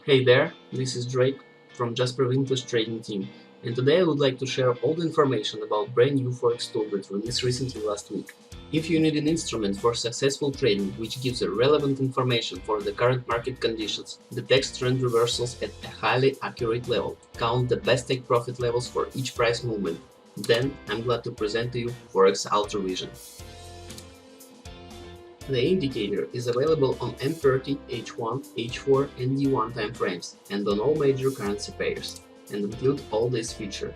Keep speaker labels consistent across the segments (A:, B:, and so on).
A: Hey there, this is Drake from Jasper Vintage Trading Team, and today I would like to share all the information about brand new Forex tool that released recently last week. If you need an instrument for successful trading which gives a relevant information for the current market conditions, detects trend reversals at a highly accurate level, count the best take profit levels for each price movement, then I'm glad to present to you Forex Ultravision. The indicator is available on M30, H1, H4 and D1 timeframes and on all major currency pairs, and include all these features.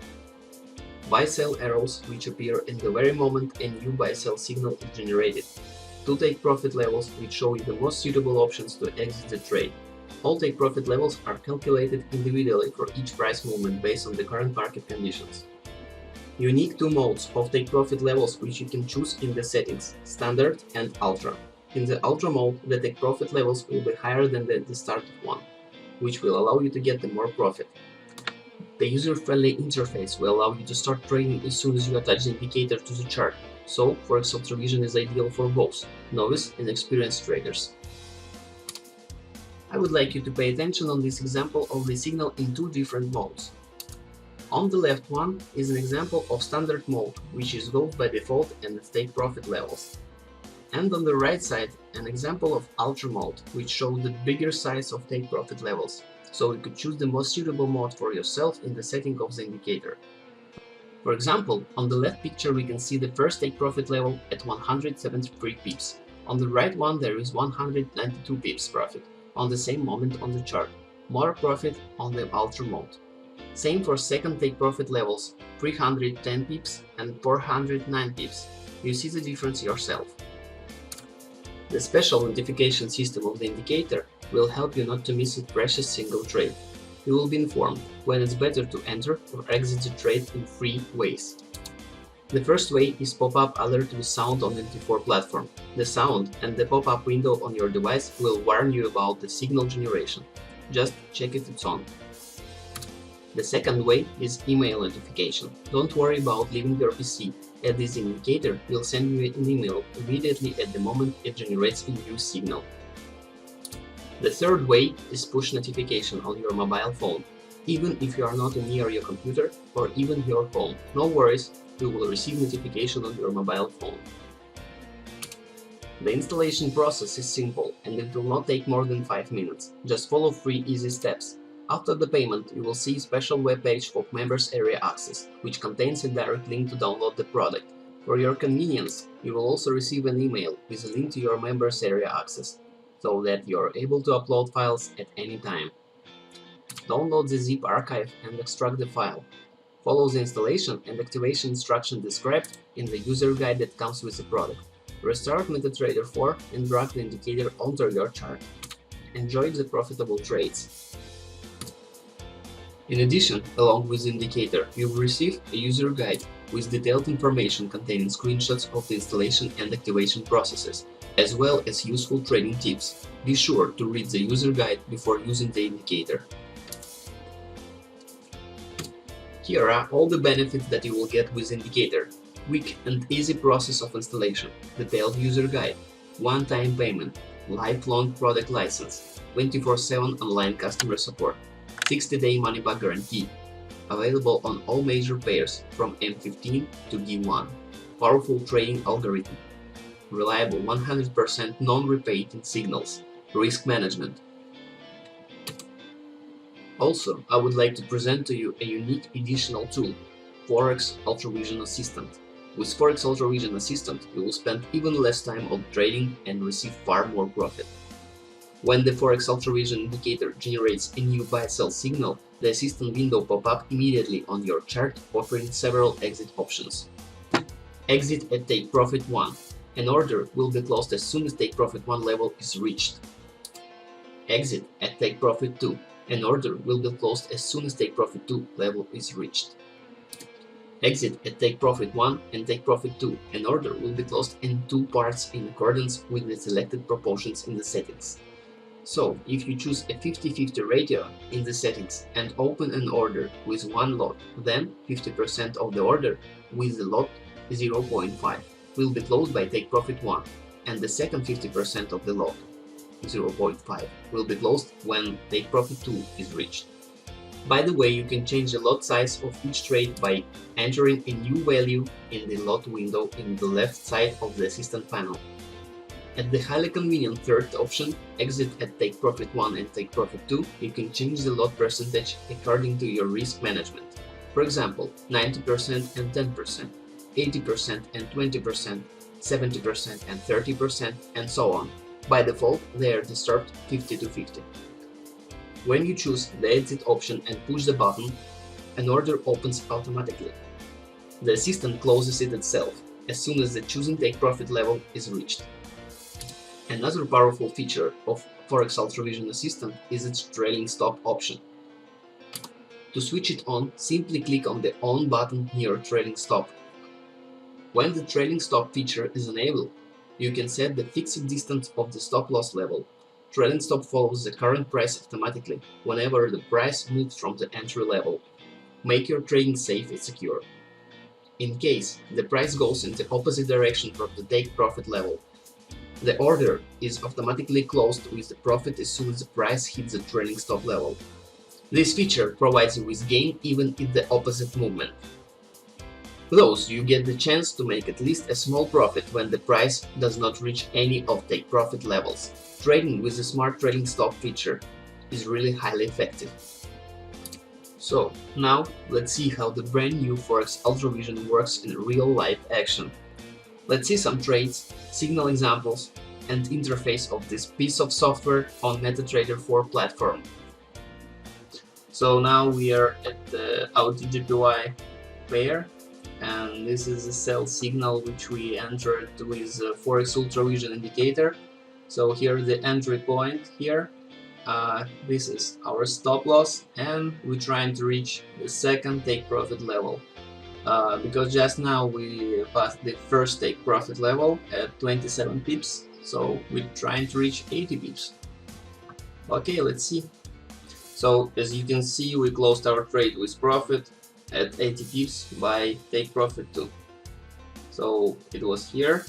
A: Buy-sell arrows which appear in the very moment a new buy-sell signal is generated. Two take-profit levels which show you the most suitable options to exit the trade. All take-profit levels are calculated individually for each price movement based on the current market conditions. Unique two modes of take-profit levels which you can choose in the settings, Standard and Ultra. In the Ultra mode, the take-profit levels will be higher than the started one, which will allow you to get the more profit. The user-friendly interface will allow you to start trading as soon as you attach the indicator to the chart, so Forex Ultravision is ideal for both novice and experienced traders. I would like you to pay attention on this example of the signal in two different modes. On the left one is an example of standard mode, which is gold by default and its take profit levels. And on the right side, an example of ultra mode, which shows the bigger size of take profit levels, so you could choose the most suitable mode for yourself in the setting of the indicator. For example, on the left picture we can see the first take profit level at 173 pips. On the right one there is 192 pips profit on the same moment on the chart, more profit on the ultra mode. Same for second take profit levels, 310 pips and 409 pips. You see the difference yourself. The special notification system of the indicator will help you not to miss a precious single trade. You will be informed when it's better to enter or exit the trade in 3 ways. The first way is pop-up alert with sound on the MT4 platform. The sound and the pop-up window on your device will warn you about the signal generation. Just check if it's on. The second way is email notification. Don't worry about leaving your PC, as this indicator will send you an email immediately at the moment it generates a new signal. The third way is push notification on your mobile phone. Even if you are not near your computer or even your home, no worries, you will receive notification on your mobile phone. The installation process is simple and it will not take more than 5 minutes. Just follow 3 easy steps. After the payment, you will see a special web page of Members Area Access, which contains a direct link to download the product. For your convenience, you will also receive an email with a link to your Members Area Access, so that you are able to upload files at any time. Download the zip archive and extract the file. Follow the installation and activation instruction described in the user guide that comes with the product. Restart MetaTrader 4 and drag the indicator onto your chart. Enjoy the profitable trades. In addition, along with the indicator, you will receive a user guide with detailed information containing screenshots of the installation and activation processes, as well as useful trading tips. Be sure to read the user guide before using the indicator. Here are all the benefits that you will get with the indicator. Quick and easy process of installation, detailed user guide, one-time payment, lifelong product license, 24/7 online customer support, 60-day money-back guarantee, available on all major pairs from M15 to D1, powerful trading algorithm, reliable 100% non-repeating signals, risk management. Also, I would like to present to you a unique additional tool, Forex Ultravision Assistant. With Forex Ultravision Assistant, you will spend even less time on trading and receive far more profit. When the Forex Ultravision indicator generates a new buy-sell signal, the assistant window pop up immediately on your chart, offering several exit options. Exit at take profit 1. An order will be closed as soon as take profit 1 level is reached. Exit at take profit 2. An order will be closed as soon as take profit 2 level is reached. Exit at take profit 1 and take profit 2. An order will be closed in 2 parts in accordance with the selected proportions in the settings. So, if you choose a 50-50 ratio in the settings and open an order with 1 lot, then 50% of the order with the lot 0.5 will be closed by take profit 1 and the second 50% of the lot. 0.5 will be closed when take profit 2 is reached. By the way, you can change the lot size of each trade by entering a new value in the lot window in the left side of the assistant panel. At the highly convenient third option, exit at take profit 1 and take profit 2, you can change the lot percentage according to your risk management. For example, 90% and 10%, 80% and 20%, 70% and 30%, and so on. By default, they are disturbed 50 to 50. When you choose the exit option and push the button, an order opens automatically. The assistant closes it itself as soon as the chosen take profit level is reached. Another powerful feature of Forex Ultravision Assistant is its trailing stop option. To switch it on, simply click on the On button near trailing stop. When the trailing stop feature is enabled, you can set the fixed distance of the stop loss level. Trailing stop follows the current price automatically whenever the price moves from the entry level. Make your trading safe and secure. In case the price goes in the opposite direction from the take profit level, the order is automatically closed with the profit as soon as the price hits the trailing stop level. This feature provides you with gain even in the opposite movement. Thus, you get the chance to make at least a small profit when the price does not reach any of take profit levels. Trading with the smart trailing stop feature is really highly effective. So, now let's see how the brand new Forex Ultravision works in real-life action. Let's see some trades, signal examples, and interface of this piece of software on MetaTrader 4 platform. So now we are at the AutoGPY pair, and this is the sell signal which we entered with Forex Ultravision indicator. So here the entry point here, this is our stop loss, and we're trying to reach the second take profit level. Because just now we passed the first take profit level at 27 pips, so we're trying to reach 80 pips. Okay, let's see. So as you can see, we closed our trade with profit at 80 pips by take profit 2. So it was here,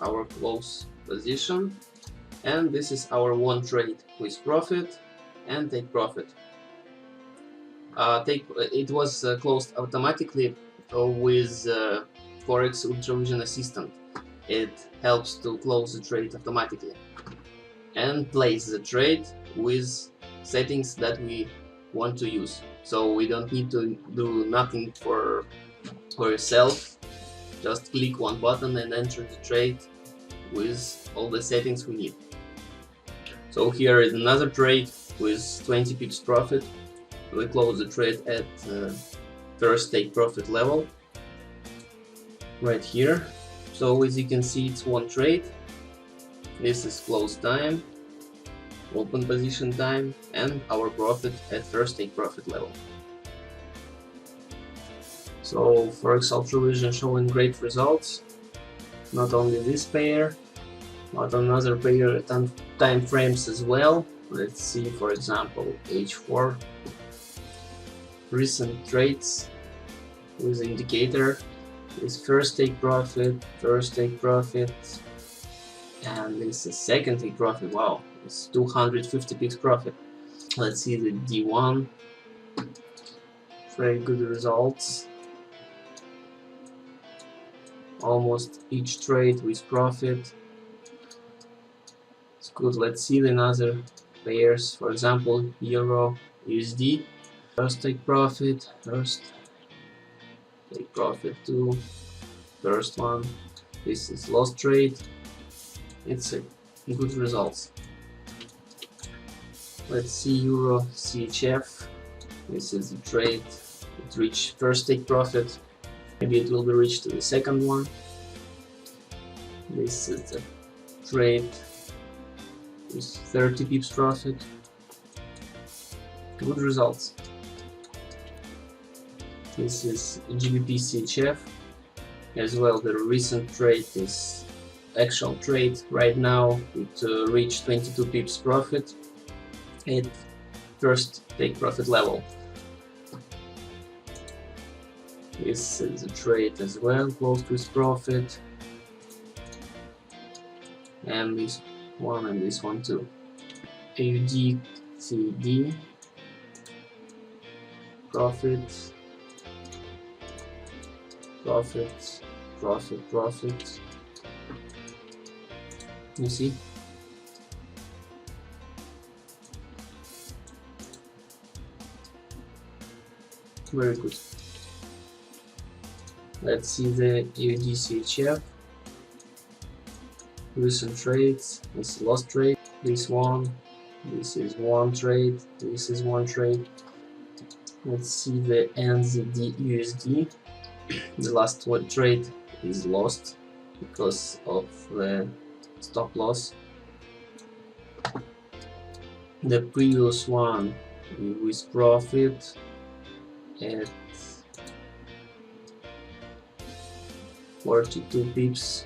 A: our close position, and this is our one trade with profit and take profit. It was closed automatically with Forex Ultravision Assistant. It helps to close the trade automatically and place the trade with settings that we want to use. So we don't need to do nothing for yourself. Just click one button and enter the trade with all the settings we need. So here is another trade with 20 pips profit. We close the trade at first take profit level right here. So as you can see, it's one trade. This is close time, open position time, and our profit at first take profit level. So Forex Ultravision showing great results. Not only this pair, but another pair time frames as well. Let's see, for example, H4. Recent trades with indicator is first take profit, and this is second take profit. Wow, it's 250 pips profit. Let's see the D1. Very good results. Almost each trade with profit. It's good. Let's see the another pairs. For example, Euro USD. First take profit, first take profit 2, first one. This is lost trade. It's a good results. Let's see Euro CHF. This is the trade. It reached first take profit. Maybe it will be reached to the second one. This is the trade with 30 pips profit. Good results. This is GBP CHF as well. The recent trade is actual trade. Right now it reached 22 pips profit at first take profit level. This is a trade as well, closed with profit, and this one and this one too. AUD CD profit, profit, profit, profit. You see? Very good. Let's see the AUD-CHF. Recent trades. This is lost trade. This one. This is one trade. This is one trade. Let's see the NZD-USD. The last one trade is lost because of the stop loss. The previous one with profit at 42 pips.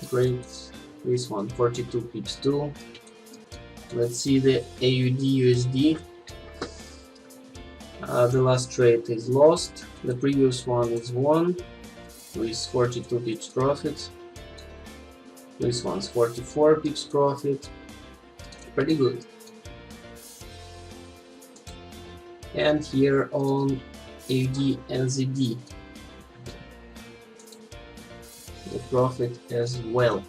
A: Great. This one 42 pips too. Let's see the AUD-USD. The last trade is lost. The previous one is won with 42 pips profit. This one's 44 pips profit. Pretty good. And here on AUD-NZD, the profit as well.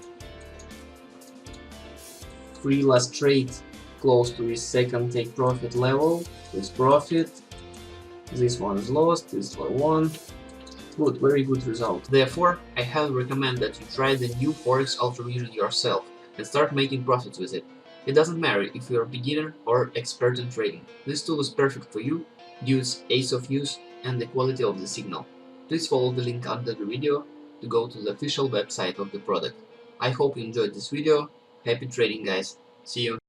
A: 3 last trade close to his second take profit level with profit. This one is lost, this one won. Good, very good result. Therefore, I highly recommend that you try the new Forex Ultravision yourself and start making profits with it. It doesn't matter if you're a beginner or expert in trading. This tool is perfect for you due to its ease of use and the quality of the signal. Please follow the link under the video to go to the official website of the product. I hope you enjoyed this video. Happy trading, guys. See you.